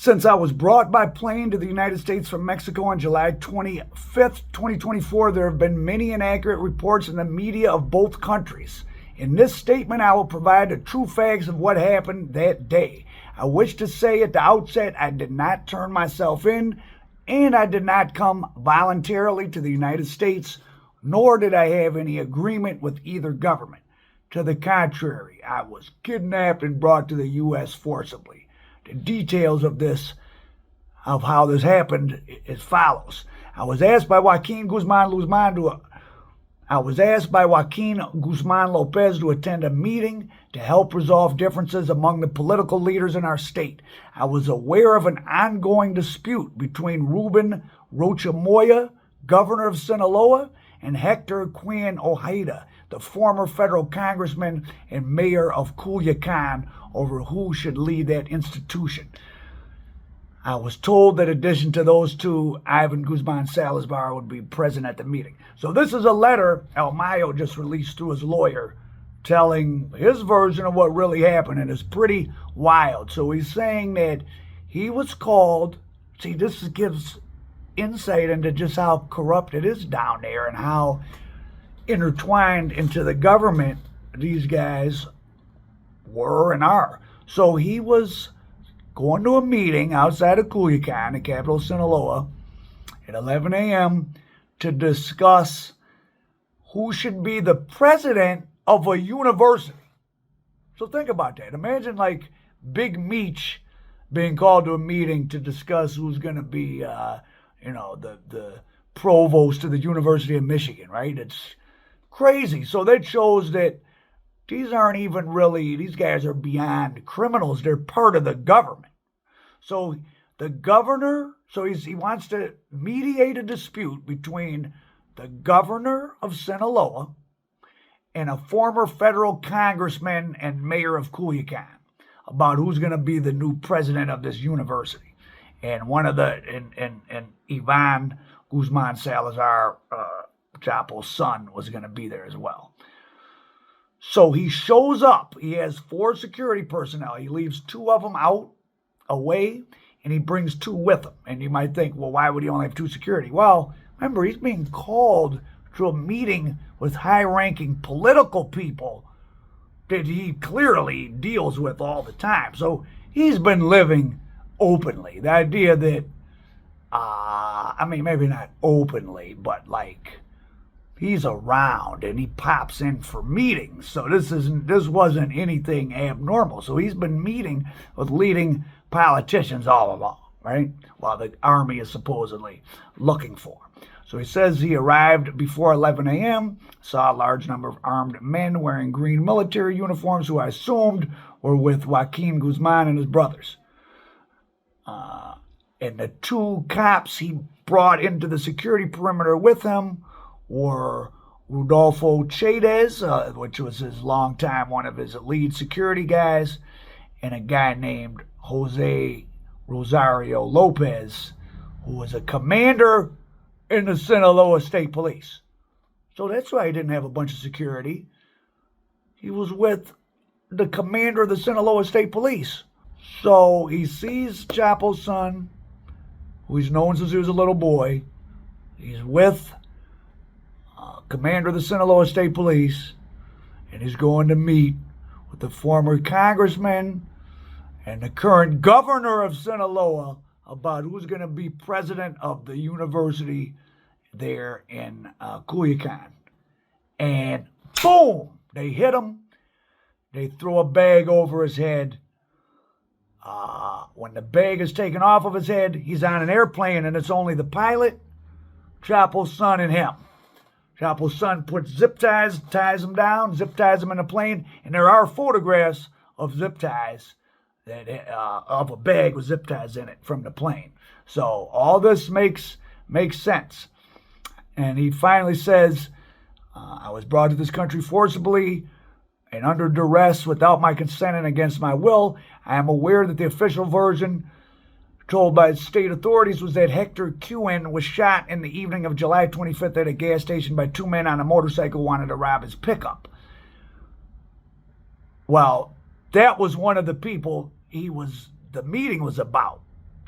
Since I was brought by plane to the United States from Mexico on July 25th, 2024, there have been many inaccurate reports in the media of both countries. In this statement, I will provide the true facts of what happened that day. I wish to say at the outset, I did not turn myself in, and I did not come voluntarily to the United States, nor did I have any agreement with either government. To the contrary, I was kidnapped and brought to the U.S. forcibly. The details of how this happened, as follows. I was asked by Joaquin Guzman Lopez to attend a meeting to help resolve differences among the political leaders in our state. I was aware of an ongoing dispute between Ruben Rocha Moya, governor of Sinaloa, and Hector Quinn Ojeda, the former federal congressman and mayor of Culiacan, over who should lead that institution. I was told that in addition to those two, Ivan Guzman Salazar would be present at the meeting. So this is a letter El Mayo just released through his lawyer telling his version of what really happened, and it's pretty wild. So he's saying that he was called. See, this gives insight into just how corrupt it is down there and how intertwined into the government these guys were and are. So he was going to a meeting outside of Culiacan, the capital of Sinaloa, at 11 a.m. to discuss who should be the president of a university. So think about that. Imagine like Big Meech being called to a meeting to discuss who's going to be, the provost of the University of Michigan, right? It's crazy. So that shows that these guys are beyond criminals. They're part of the government. So the governor, he wants to mediate a dispute between the governor of Sinaloa and a former federal congressman and mayor of Culiacan about who's going to be the new president of this university. And Ivan Guzman Salazar, Chapo's son, was going to be there as well. So he shows up. He has 4 security personnel. He leaves 2 of them away, and he brings 2 with him. And you might think, well, why would he only have 2 security? Well, remember, he's being called to a meeting with high-ranking political people that he clearly deals with all the time. So he's been living openly. The idea that, maybe not openly, but like, he's around and he pops in for meetings. So this wasn't anything abnormal. So he's been meeting with leading politicians all along, right? While the army is supposedly looking for him. So he says he arrived before 11 a.m., saw a large number of armed men wearing green military uniforms who I assumed were with Joaquin Guzman and his brothers. And the 2 cops he brought into the security perimeter with him were Rodolfo Chaydez, which was one of his lead security guys, and a guy named Jose Rosario Lopez, who was a commander in the Sinaloa State Police. So that's why he didn't have a bunch of security. He was with the commander of the Sinaloa State Police. So he sees Chapo's son, who he's known since he was a little boy. He's with commander of the Sinaloa State Police, and he's going to meet with the former congressman and the current governor of Sinaloa about who's going to be president of the university there in Culiacan. And boom, they hit him. They throw a bag over his head. When the bag is taken off of his head, he's on an airplane, and it's only the pilot, Chapo's son, and him. Chapo's son puts zip ties, ties him down, zip ties him in a plane, and there are photographs of zip ties, of a bag with zip ties in it from the plane. So all this makes sense. And he finally says, I was brought to this country forcibly and under duress without my consent and against my will. I am aware that the official version told by state authorities was that Hector Quinn was shot in the evening of July 25th at a gas station by 2 men on a motorcycle who wanted to rob his pickup. Well, that was one of the people the meeting was about.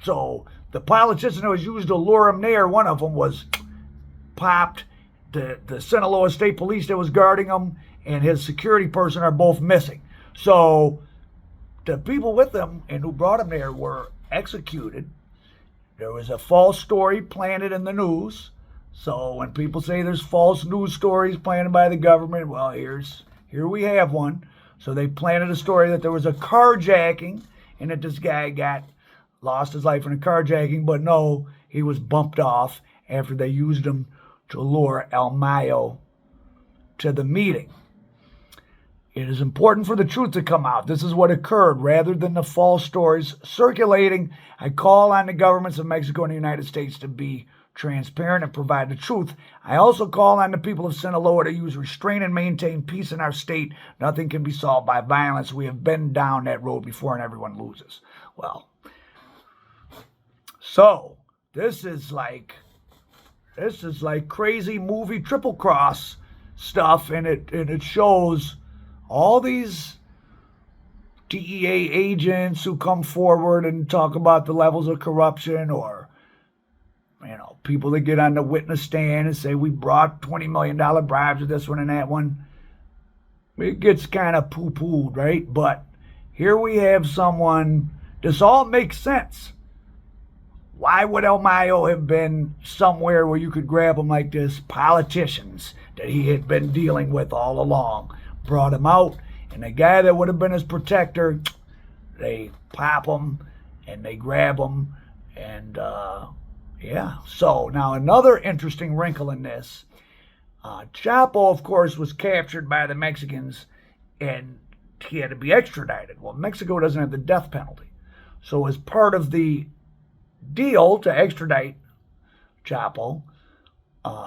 So the politician who was used to lure him there, one of them was popped. The Sinaloa State Police that was guarding him and his security person are both missing. So the people with him and who brought him there were executed. There was a false story planted in the news. So when people say there's false news stories planted by the government, well, here we have one. So they planted a story that there was a carjacking and that this guy lost his life in a carjacking, but no, he was bumped off after they used him to lure El Mayo to the meeting. It is important for the truth to come out. This is what occurred rather than the false stories circulating. I call on the governments of Mexico and the United States to be transparent and provide the truth. I also call on the people of Sinaloa to use restraint and maintain peace in our state. Nothing can be solved by violence. We have been down that road before and everyone loses. Well, so this is like crazy movie triple cross stuff, and it shows all these DEA agents who come forward and talk about the levels of corruption, or people that get on the witness stand and say we brought $20 million bribes to this one and that one. It gets kind of poo-pooed, right? But here we have someone, this all makes sense. Why would El Mayo have been somewhere where you could grab him like this? Politicians that he had been dealing with all along brought him out, and the guy that would have been his protector, they pop him and they grab him, and So now another interesting wrinkle in this, Chapo, of course, was captured by the Mexicans, and he had to be extradited. Well, Mexico doesn't have the death penalty, so as part of the deal to extradite Chapo,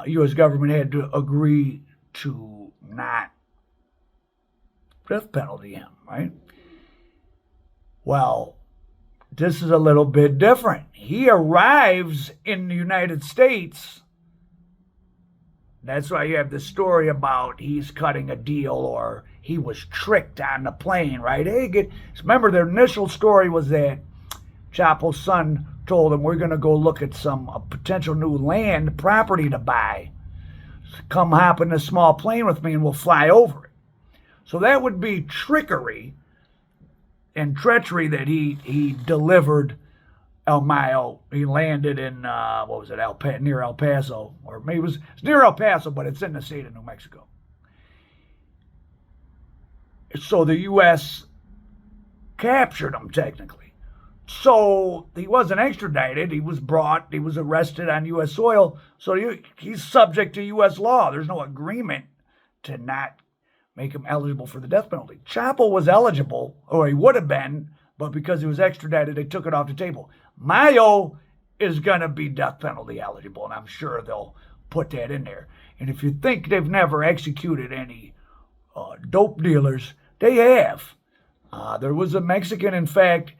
U.S. government had to agree to not death penalty him, right? Well, this is a little bit different. He arrives in the United States. That's why you have the story about he's cutting a deal or he was tricked on the plane, right? Remember, their initial story was that Chapo's son told him, we're going to go look at some potential new land property to buy. Come hop in a small plane with me and we'll fly over it. So that would be trickery and treachery that he delivered El Mayo. He landed in, near El Paso. Or maybe it's near El Paso, but it's in the state of New Mexico. So the U.S. captured him, technically. So he wasn't extradited. He was arrested on U.S. soil. So he's subject to U.S. law. There's no agreement to not make him eligible for the death penalty. Chapo was eligible, or he would have been, but because he was extradited, they took it off the table. Mayo is going to be death penalty eligible, and I'm sure they'll put that in there. And if you think they've never executed any dope dealers, they have. There was a Mexican, in fact,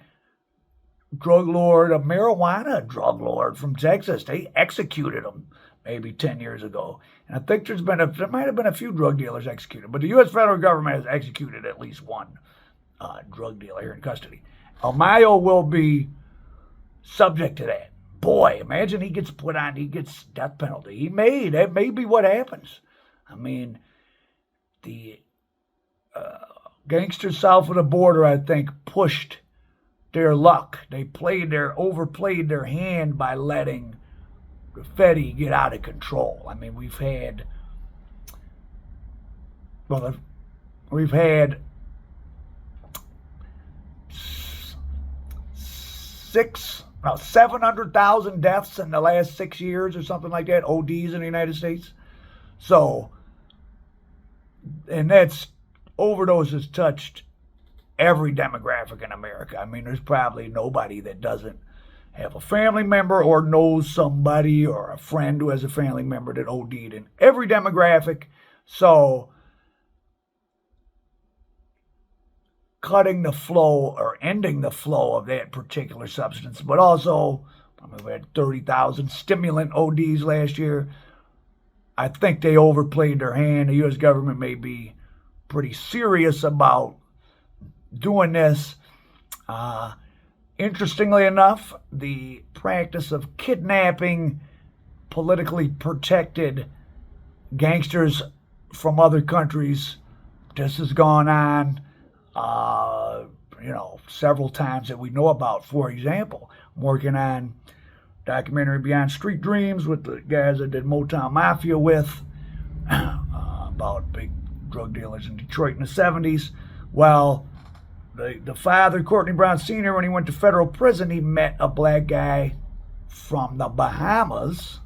drug lord, a marijuana drug lord from Texas. They executed him maybe 10 years ago. And I think there might have been a few drug dealers executed, but the U.S. federal government has executed at least one drug dealer here in custody. El Mayo will be subject to that. Boy, imagine he gets death penalty. That may be what happens. I mean, the gangsters south of the border, I think, pushed their luck. They overplayed their hand by letting Fetty get out of control. I mean, we've had 700,000 deaths in the last 6 years or something like that, ODs in the United States. So, and that's overdoses touched every demographic in America. I mean, there's probably nobody that doesn't have a family member or knows somebody or a friend who has a family member that OD'd in every demographic. So cutting the flow or ending the flow of that particular substance, but also we had 30,000 stimulant ODs last year. I think they overplayed their hand. The U.S. government may be pretty serious about doing this. Interestingly enough, the practice of kidnapping politically protected gangsters from other countries, this has gone on, several times that we know about. For example, I'm working on documentary Beyond Street Dreams with the guys I did Motown Mafia with, about big drug dealers in Detroit in the 70s. Well, the father, Courtney Brown Sr., when he went to federal prison, he met a black guy from the Bahamas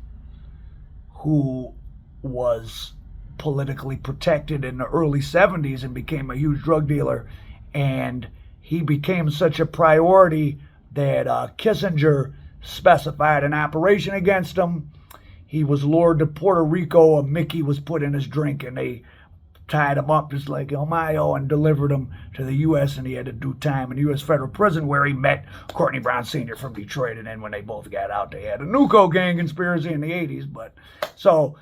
who was politically protected in the early 70s and became a huge drug dealer. And he became such a priority that Kissinger specified an operation against him. He was lured to Puerto Rico. A Mickey was put in his drink, and they tied him up just like El Mayo and delivered him to the U.S., and he had to do time in the U.S. federal prison where he met Courtney Brown Sr. from Detroit, and then when they both got out, they had a Nuco gang conspiracy in the 80s. But so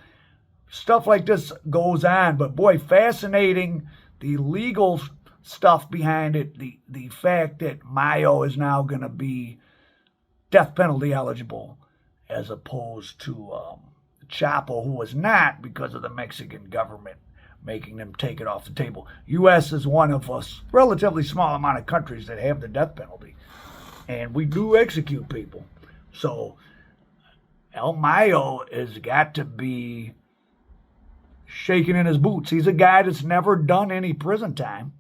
stuff like this goes on, but boy, fascinating, the legal stuff behind it, the fact that Mayo is now going to be death penalty eligible as opposed to Chapo, who was not, because of the Mexican government making them take it off the table. U.S. is one of a relatively small amount of countries that have the death penalty, and we do execute people. So El Mayo has got to be shaking in his boots. He's a guy that's never done any prison time.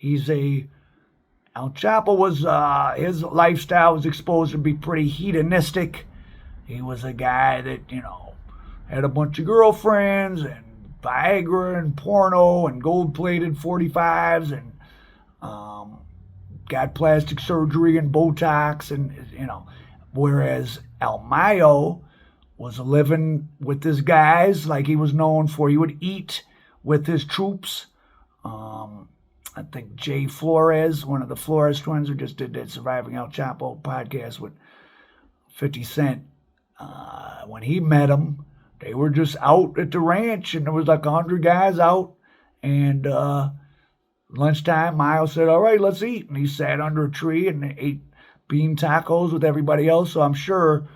El Chapo was, his lifestyle was exposed to be pretty hedonistic. He was a guy that, had a bunch of girlfriends and Viagra and porno and gold-plated 45s and got plastic surgery and Botox and, whereas El Mayo was living with his guys like he was known for. He would eat with his troops. I think Jay Flores, one of the Flores twins, who just did that Surviving El Chapo podcast with 50 Cent, when he met him, they were just out at the ranch, and there was like 100 guys out. And lunchtime, Miles said, all right, let's eat. And he sat under a tree and ate bean tacos with everybody else. So I'm sure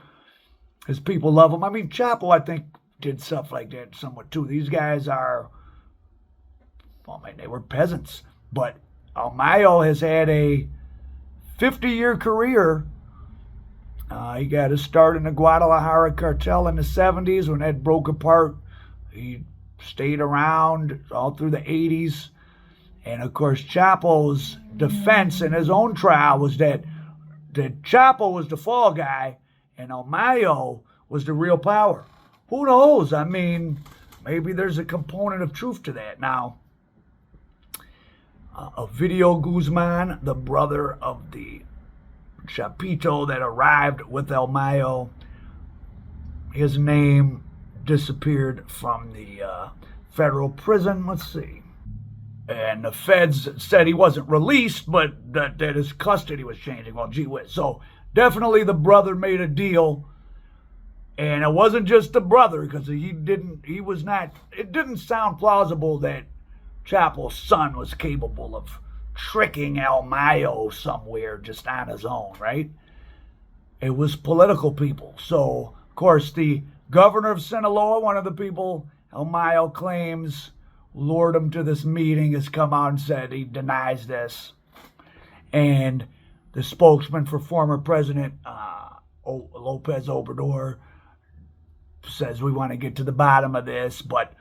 his people love him. I mean, Chapo, I think, did stuff like that somewhat too. These guys are, they were peasants. But El Mayo has had a 50-year career. He got his start in the Guadalajara cartel in the 70s when that broke apart. He stayed around all through the 80s. And, of course, Chapo's defense in his own trial was that Chapo was the fall guy and El Mayo was the real power. Who knows? I mean, maybe there's a component of truth to that. Now, Ovidio Guzman, the brother of the Chapito that arrived with El Mayo, his name disappeared from the federal prison. Let's see. And the feds said he wasn't released, but that his custody was changing. Well, gee whiz. So definitely the brother made a deal. And it wasn't just the brother, because it didn't sound plausible that Chapo's son was capable of tricking El Mayo somewhere just on his own, right? It was political people. So, of course, the governor of Sinaloa, one of the people El Mayo claims lured him to this meeting, has come out and said he denies this. And the spokesman for former President Lopez Obrador says we want to get to the bottom of this, but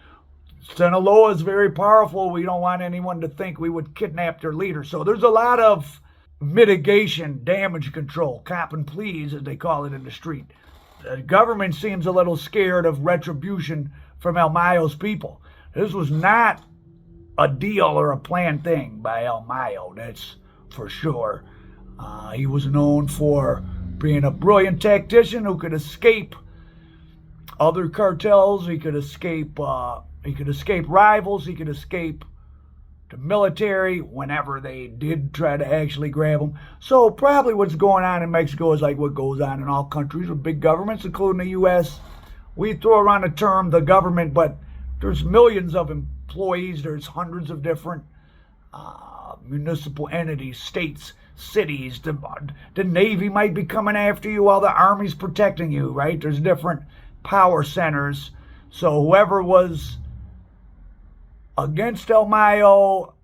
Sinaloa is very powerful. We don't want anyone to think we would kidnap their leader. So there's a lot of mitigation, damage control, cop and please, as they call it in the street. The government seems a little scared of retribution from El Mayo's people. This was not a deal or a planned thing by El Mayo, that's for sure. He was known for being a brilliant tactician who could escape other cartels. He could escape rivals. He could escape the military whenever they did try to actually grab him. So probably what's going on in Mexico is like what goes on in all countries with big governments, including the U.S. We throw around the term the government, but there's millions of employees. There's hundreds of different municipal entities, states cities. The Navy might be coming after you while the Army's protecting you, right? There's different power centers. So whoever was against El Mayo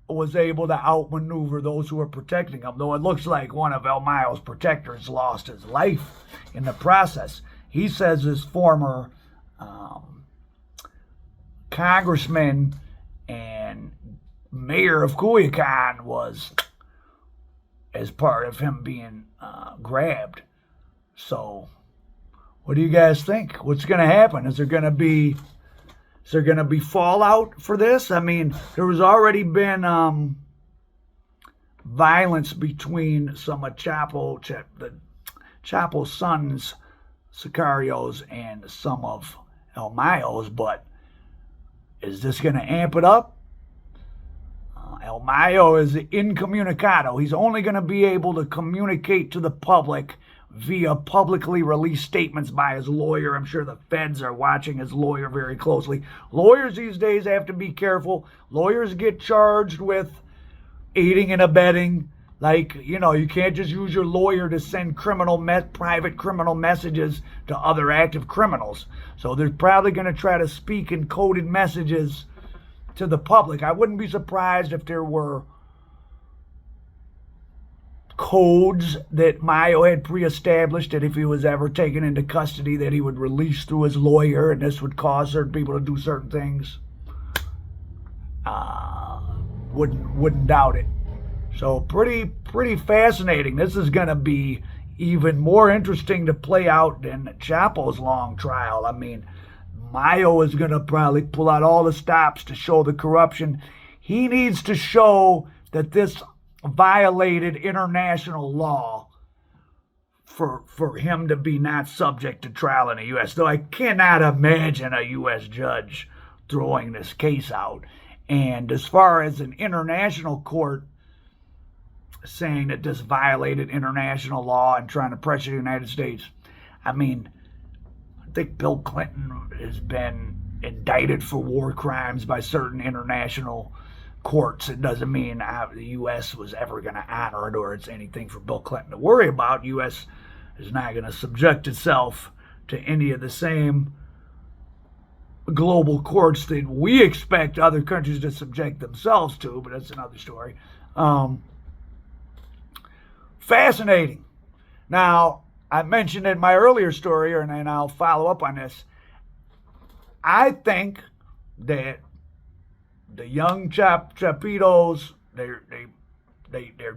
was able to outmaneuver those who were protecting him, though it looks like one of El Mayo's protectors lost his life in the process. He says his former congressman and mayor of Culiacan was as part of him being grabbed. So what do you guys think? What's going to happen? Is there going to be fallout for this? I mean, there was already been violence between some of Chapo's sons, Sicarios, and some of El Mayo's, but is this going to amp it up? El Mayo is incommunicado. He's only going to be able to communicate to the public via publicly released statements by his lawyer. I'm sure the feds are watching his lawyer very closely. Lawyers these days have to be careful. Lawyers get charged with aiding and abetting. Like, you can't just use your lawyer to send private criminal messages to other active criminals. So they're probably going to try to speak in coded messages to the public. I wouldn't be surprised if there were codes that Mayo had pre-established that if he was ever taken into custody that he would release through his lawyer, and this would cause certain people to do certain things. Wouldn't doubt it. So pretty fascinating. This is going to be even more interesting to play out than Chapo's long trial. I mean, Mayo is going to probably pull out all the stops to show the corruption. He needs to show that this violated international law for him to be not subject to trial in the U.S., though I cannot imagine a U.S. judge throwing this case out. And as far as an international court saying that this violated international law and trying to pressure the United States, I mean, I think Bill Clinton has been indicted for war crimes by certain international courts. It doesn't mean the U.S. was ever going to honor it or it's anything for Bill Clinton to worry about. The U.S. is not going to subject itself to any of the same global courts that we expect other countries to subject themselves to, but that's another story. Fascinating. Now, I mentioned in my earlier story, and I'll follow up on this, I think that the young Chapitos, their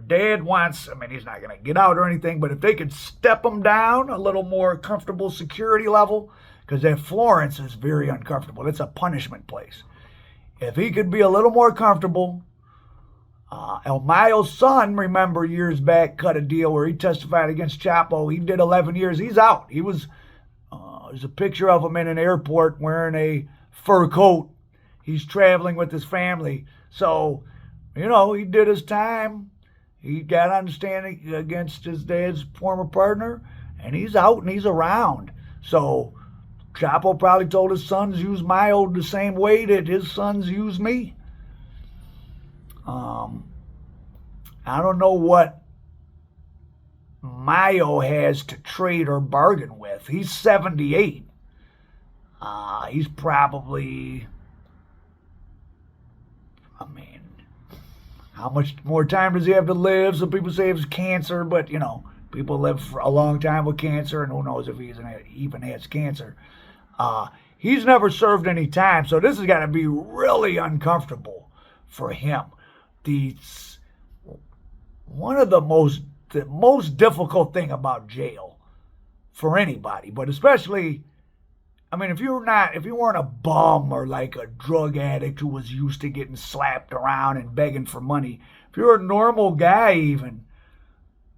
dad wants, I mean, he's not going to get out or anything, but if they could step them down a little more comfortable security level, because that Florence is very uncomfortable. It's a punishment place. If he could be a little more comfortable, El Mayo's son, remember, years back, cut a deal where he testified against Chapo. He did 11 years. He's out. There's a picture of him in an airport wearing a fur coat. He's traveling with his family. So, he did his time. He got on the stand against his dad's former partner, and he's out and he's around. So, Chapo probably told his sons use Mayo the same way that his sons use me. I don't know what Mayo has to trade or bargain with. He's 78. He's probably, I mean, how much more time does he have to live? Some people say it's cancer, but, people live for a long time with cancer, and who knows if he even has cancer. He's never served any time, so this has got to be really uncomfortable for him. One of the most difficult thing about jail for anybody, but especially, I mean, if you weren't a bum or like a drug addict who was used to getting slapped around and begging for money, if you're a normal guy even,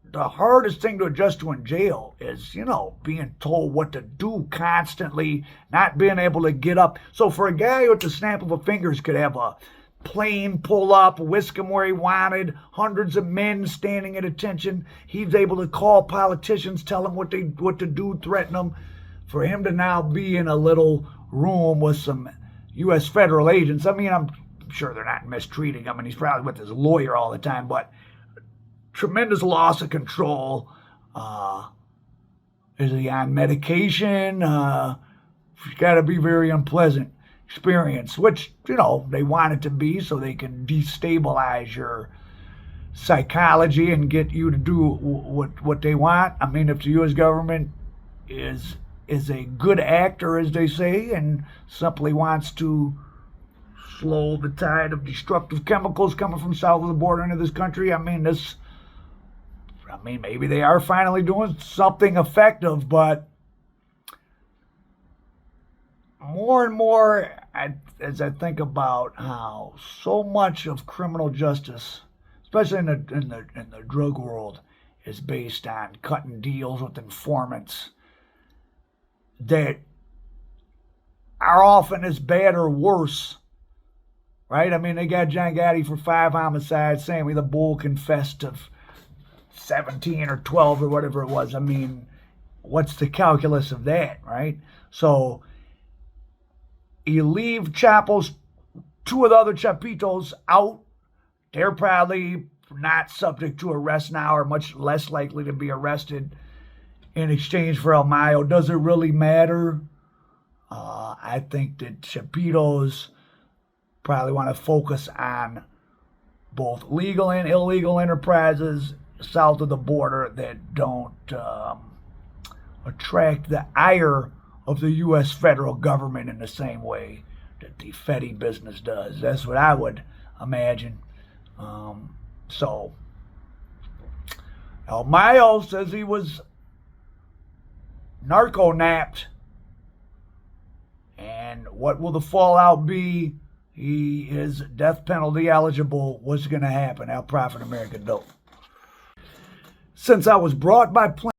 the hardest thing to adjust to in jail is, being told what to do constantly, not being able to get up. So for a guy who at the snap of a fingers could have a plane pull up, whisk him where he wanted, hundreds of men standing at attention, he's able to call politicians, tell them what to do, threaten them. For him to now be in a little room with some U.S. federal agents, I mean, I'm sure they're not mistreating him, and he's probably with his lawyer all the time, but tremendous loss of control. Is he on medication? It's got to be very unpleasant experience, which, they want it to be so they can destabilize your psychology and get you to do what they want. I mean, if the U.S. government is a good actor, as they say, and simply wants to slow the tide of destructive chemicals coming from south of the border into this country, maybe they are finally doing something effective, but more and more, as I think about how so much of criminal justice, especially in the drug world, is based on cutting deals with informants that are often as bad or worse, right? I mean, they got John Gotti for 5 homicides. Sammy the Bull confessed to 17 or 12 or whatever it was. I mean, what's the calculus of that, right? So you leave Chapo's 2 of the other Chapitos out. They're probably not subject to arrest now, or much less likely to be arrested in exchange for El Mayo. Does it really matter? I think that Chapitos probably want to focus on both legal and illegal enterprises south of the border that don't attract the ire of the U.S. federal government in the same way that the Fetty business does. That's what I would imagine. So El Mayo says he was narco-napped. And what will the fallout be? He is death penalty eligible. What's going to happen? How Profit America dope. Since I was brought by plane